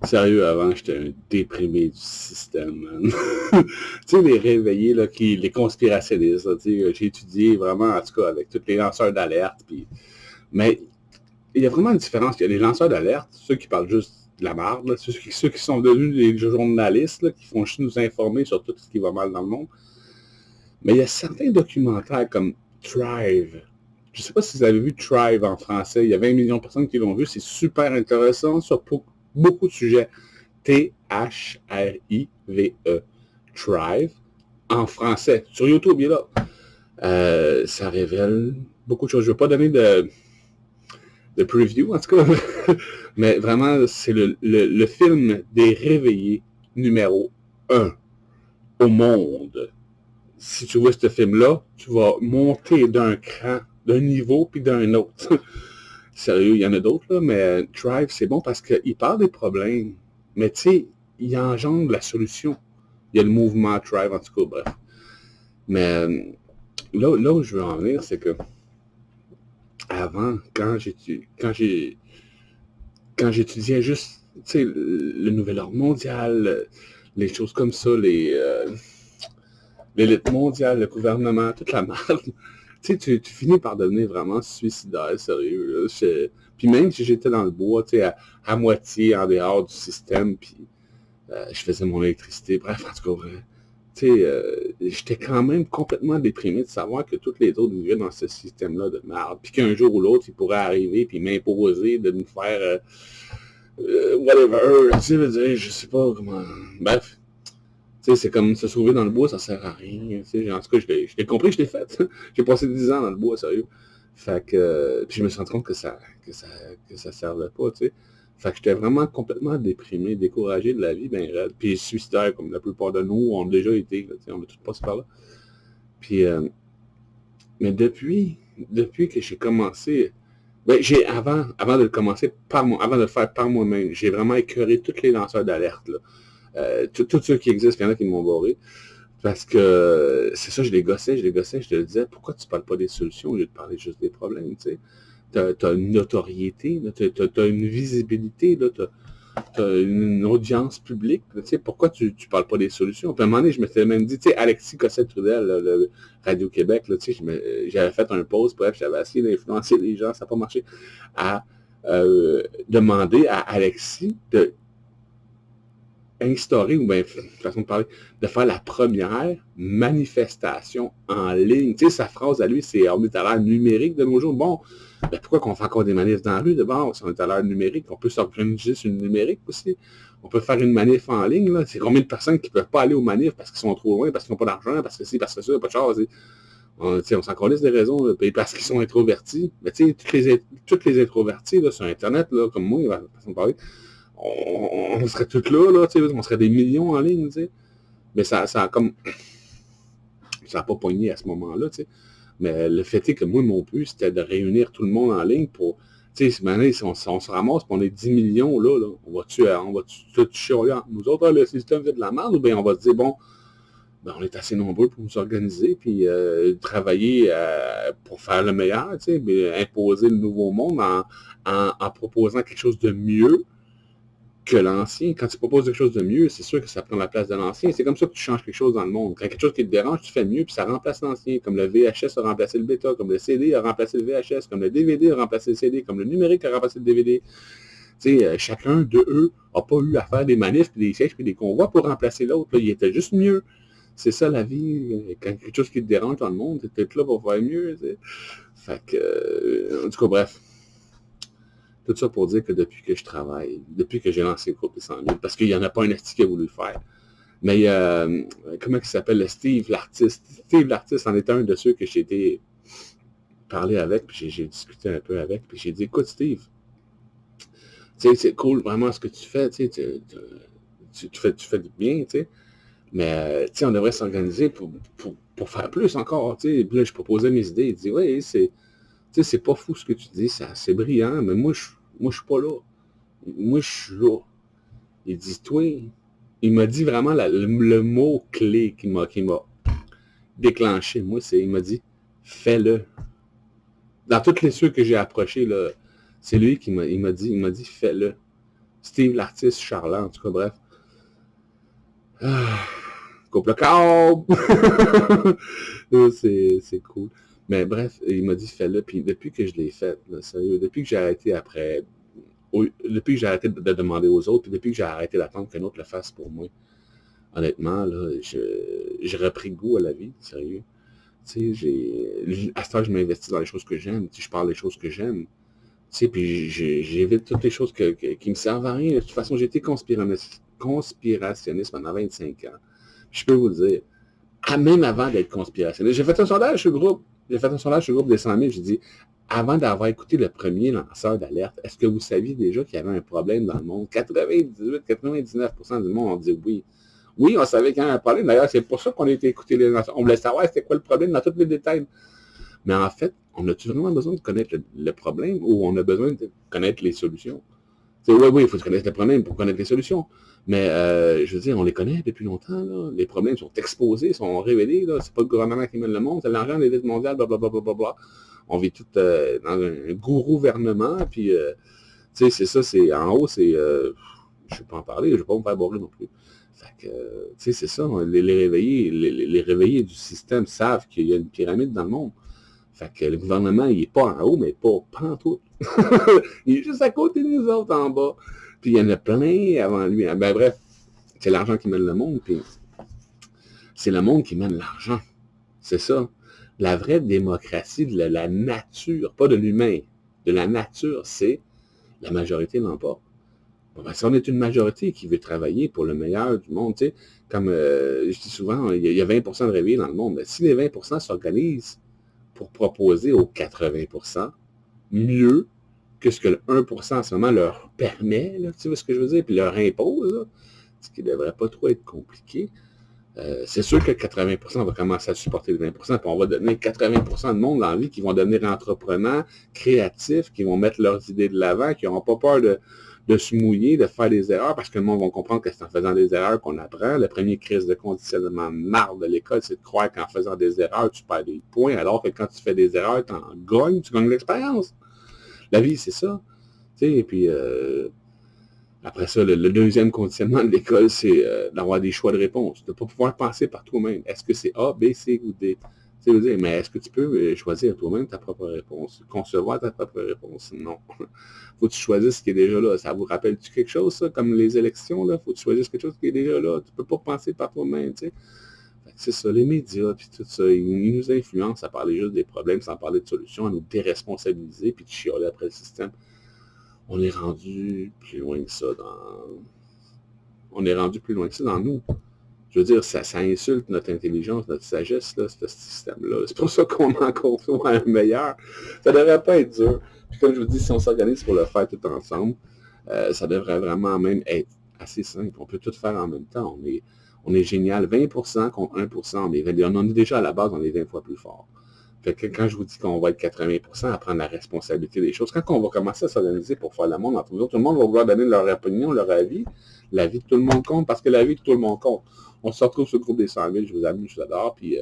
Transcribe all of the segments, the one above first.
Sérieux, avant, j'étais un déprimé du système, man. Tu sais, les réveillés, là, les conspirationnistes, là, tu sais, j'ai étudié vraiment, en tout cas, avec tous les lanceurs d'alerte, puis... Mais il y a vraiment une différence. Il y a les lanceurs d'alerte, ceux qui parlent juste de la merde, là, ceux qui sont devenus des journalistes, là, qui font juste nous informer sur tout ce qui va mal dans le monde. Mais il y a certains documentaires comme Thrive. Je ne sais pas si vous avez vu Thrive en français. Il y a 20 millions de personnes qui l'ont vu. C'est super intéressant sur beaucoup de sujets. Thrive. Thrive. En français. Sur YouTube, il est là. Ça révèle beaucoup de choses. Je ne veux pas donner de preview, en tout cas. Mais vraiment, c'est le film des réveillés numéro 1 au monde. Si tu vois ce film-là, tu vas monter d'un cran, d'un niveau, puis d'un autre. Sérieux, il y en a d'autres, là, mais Thrive, c'est bon parce qu'il parle des problèmes, mais tu sais, il engendre la solution. Il y a le mouvement Thrive, en tout cas, bref. Mais là où je veux en venir, c'est que avant, quand j'étudiais juste, tu sais, le nouvel ordre mondial, les choses comme ça, l'élite mondiale, le gouvernement, toute la merde, tu sais, tu finis par devenir vraiment suicidaire, sérieux. Là. Puis même si j'étais dans le bois, tu sais, à moitié en dehors du système, puis je faisais mon électricité, bref, en tout cas, tu sais, j'étais quand même complètement déprimé de savoir que tous les autres vivaient dans ce système-là de merde, puis qu'un jour ou l'autre, ils pourraient arriver puis m'imposer de nous faire whatever, tu sais, je sais pas comment... Bref, tu sais, c'est comme se sauver dans le bois, ça sert à rien. Tu sais, en tout cas, je l'ai compris, je l'ai fait. J'ai passé 10 ans dans le bois, sérieux. Fait que, puis je me suis rendu compte que ça servait pas, tu sais. Fait que j'étais vraiment complètement déprimé, découragé de la vie, ben raide. Puis suicidaire, comme la plupart de nous ont déjà été, là, tu sais, on a tous passé par là. Puis, mais depuis que j'ai commencé, ben, avant de le commencer avant de le faire par moi-même, j'ai vraiment écœuré tous les lanceurs d'alerte, là. Tous ceux qui existent, il y en a qui m'ont barré. Parce que c'est ça, je les gossais, je leur disais, pourquoi tu ne parles pas des solutions au lieu de parler juste des problèmes, tu sais? Tu as une notoriété, tu as une visibilité, tu as une audience publique, tu sais, pourquoi tu ne parles pas des solutions? Puis à un moment donné, je m'étais même dit, tu sais, Alexis Cossette-Trudel, le Radio-Québec, tu sais, j'avais fait un post, bref, j'avais essayé d'influencer les gens, ça n'a pas marché, à demander à Alexis de instaurer, ou bien, façon de parler, de faire la première manifestation en ligne. Tu sais, sa phrase à lui, c'est « on est à l'ère numérique de nos jours ». Bon, ben pourquoi qu'on fait encore des manifs dans la rue? D'abord, si on est à l'ère numérique, on peut s'organiser sur le numérique aussi. On peut faire une manif en ligne. Là. C'est combien de personnes qui ne peuvent pas aller aux manifs parce qu'ils sont trop loin, parce qu'ils n'ont pas d'argent, parce que c'est, parce que ça, pas de char. On s'en connaît des raisons, là, parce qu'ils sont introvertis. Mais tu sais, toutes les introvertis là, sur Internet, là, comme moi, façon de parler, on serait tous là, on serait des millions en ligne, tu sais. Mais ça a comme... Ça n'a pas pogné à ce moment-là, tu sais. Mais le fait est que moi, mon but, c'était de réunir tout le monde en ligne pour... Tu sais, si on se ramasse, puis on est 10 millions, là, on va-tu tout chialer entre nous autres, le système fait de la merde, ou bien on va se dire, bon, ben, on est assez nombreux pour nous organiser, puis travailler pour faire le meilleur, tu sais, imposer le nouveau monde en proposant quelque chose de mieux que l'ancien. Quand tu proposes quelque chose de mieux, c'est sûr que ça prend la place de l'ancien. C'est comme ça que tu changes quelque chose dans le monde. Quand quelque chose qui te dérange, tu fais mieux, puis ça remplace l'ancien. Comme le VHS a remplacé le bêta, comme le CD a remplacé le VHS, comme le DVD a remplacé le CD, comme le numérique a remplacé le DVD. Tu sais, chacun d'eux n'a pas eu à faire des manifs, puis des sièges, puis des convois pour remplacer l'autre. Il était juste mieux. C'est ça la vie. Quand quelque chose qui te dérange dans le monde, tu es peut-être là pour faire mieux. T'sais. Fait que, en tout cas, bref. Tout ça pour dire que depuis que je travaille, depuis que j'ai lancé le cours des 100 000, parce qu'il n'y en a pas un artiste qui a voulu le faire. Mais comment il s'appelle, Steve l'artiste. Steve l'artiste en est un de ceux que j'ai été parler avec, puis j'ai discuté un peu avec, puis j'ai dit, écoute Steve, tu sais, c'est cool vraiment ce que tu fais, tu sais, tu fais du bien, tu sais, mais tu sais, on devrait s'organiser pour faire plus encore, tu sais. Puis là, je proposais mes idées, il dit, oui, c'est pas fou ce que tu dis, c'est brillant, mais moi, je suis pas là. Moi, je suis là. Il dit, toi, il m'a dit vraiment le mot clé qui m'a déclenché. Moi, il m'a dit, fais-le. Dans toutes les ceux que j'ai approchés, là, c'est lui qui m'a dit, fais-le. Steve l'artiste, Charlant, en tout cas, bref. Ah, coupe le câble! C'est cool. Mais bref, il m'a dit, fais-le. Puis depuis que je l'ai fait, là, sérieux, depuis que j'ai arrêté après, depuis que j'ai arrêté de demander aux autres, puis depuis que j'ai arrêté d'attendre qu'un autre le fasse pour moi, honnêtement, là, j'ai repris goût à la vie, sérieux. Tu sais, à ce temps, je m'investis dans les choses que j'aime, je parle des choses que j'aime. Tu sais, puis j'évite toutes les choses qui me servent à rien. De toute façon, j'ai été conspirationniste pendant 25 ans. Je peux vous le dire, même avant d'être conspirationniste, j'ai fait un sondage sur le groupe. J'ai fait un sondage sur le groupe des 100 000. J'ai dit, avant d'avoir écouté le premier lanceur d'alerte, est-ce que vous saviez déjà qu'il y avait un problème dans le monde? 98-99% du monde ont dit oui. Oui, on savait qu'il y avait un problème. D'ailleurs, c'est pour ça qu'on a été écouter les lanceurs. On voulait savoir c'était quoi le problème dans tous les détails. Mais en fait, on a-tu vraiment besoin de connaître le problème ou on a besoin de connaître les solutions? Oui, il faut connaître le problème pour connaître les solutions. Mais je veux dire, on les connaît depuis longtemps. Là. Les problèmes sont exposés, sont révélés. C'est pas le gouvernement qui mène le monde, c'est l'argent, l'élite mondiale, blablabla. On vit tout dans un gouvernement, puis tu sais, c'est ça, c'est en haut, c'est je ne vais pas en parler, je ne vais pas me faire bourrer non plus. Fait que, tu sais, c'est ça, les réveillés du système savent qu'il y a une pyramide dans le monde. Fait que le gouvernement, il n'est pas en haut, mais pas pantoute. Il est juste à côté de nous autres en bas. Puis il y en a plein avant lui. Ben bref, c'est l'argent qui mène le monde, puis c'est le monde qui mène l'argent. C'est ça. La vraie démocratie de la nature, pas de l'humain, de la nature, c'est la majorité l'emporte. Bon, ben, si on est une majorité qui veut travailler pour le meilleur du monde, tu sais, comme je dis souvent, il y a 20% de réveillés dans le monde. Mais si les 20% s'organisent pour proposer aux 80% mieux que ce que le 1% en ce moment leur permet, là, tu vois ce que je veux dire, puis leur impose, là, ce qui ne devrait pas trop être compliqué. C'est sûr que 80% va commencer à supporter les 20%, puis on va donner 80% de monde dans la vie qui vont devenir entrepreneurs, créatifs, qui vont mettre leurs idées de l'avant, qui n'auront pas peur de se mouiller, de faire des erreurs, parce que le monde va comprendre que c'est en faisant des erreurs qu'on apprend. Le premier crise de conditionnement marre de l'école, c'est de croire qu'en faisant des erreurs, tu perds des points, alors que quand tu fais des erreurs, tu gagnes l'expérience. La vie, c'est ça. Et puis, après ça, le deuxième conditionnement de l'école, c'est d'avoir des choix de réponse, de ne pas pouvoir penser par toi-même. Est-ce que c'est A, B, C ou D? Tu sais, mais est-ce que tu peux choisir toi-même ta propre réponse? Concevoir ta propre réponse? Non. Faut que tu choisisses ce qui est déjà là. Ça vous rappelle-tu quelque chose, ça, comme les élections, là? Faut que tu choisisses quelque chose qui est déjà là. Tu ne peux pas penser par toi-même, tu sais. C'est ça, les médias, puis tout ça, ils nous influencent à parler juste des problèmes sans parler de solutions, à nous déresponsabiliser, puis de chialer après le système. On est rendu plus loin que ça dans nous. Je veux dire, ça insulte notre intelligence, notre sagesse, là, ce système-là. C'est pour ça qu'on en construit un meilleur. Ça devrait pas être dur. Puis comme je vous dis, si on s'organise pour le faire tout ensemble, ça devrait vraiment même être assez simple. On peut tout faire en même temps. On est génial. 20% contre 1%, on est déjà à la base, on est 20 fois plus fort. Fait que quand je vous dis qu'on va être 80% à prendre la responsabilité des choses, quand on va commencer à s'organiser pour faire le monde entre nous autres, tout le monde va vouloir donner leur opinion, leur avis. La vie de tout le monde compte parce que la vie de tout le monde compte. On se retrouve sur le groupe des 100 000, je vous amuse, je vous adore, puis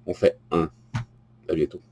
on fait un. À bientôt.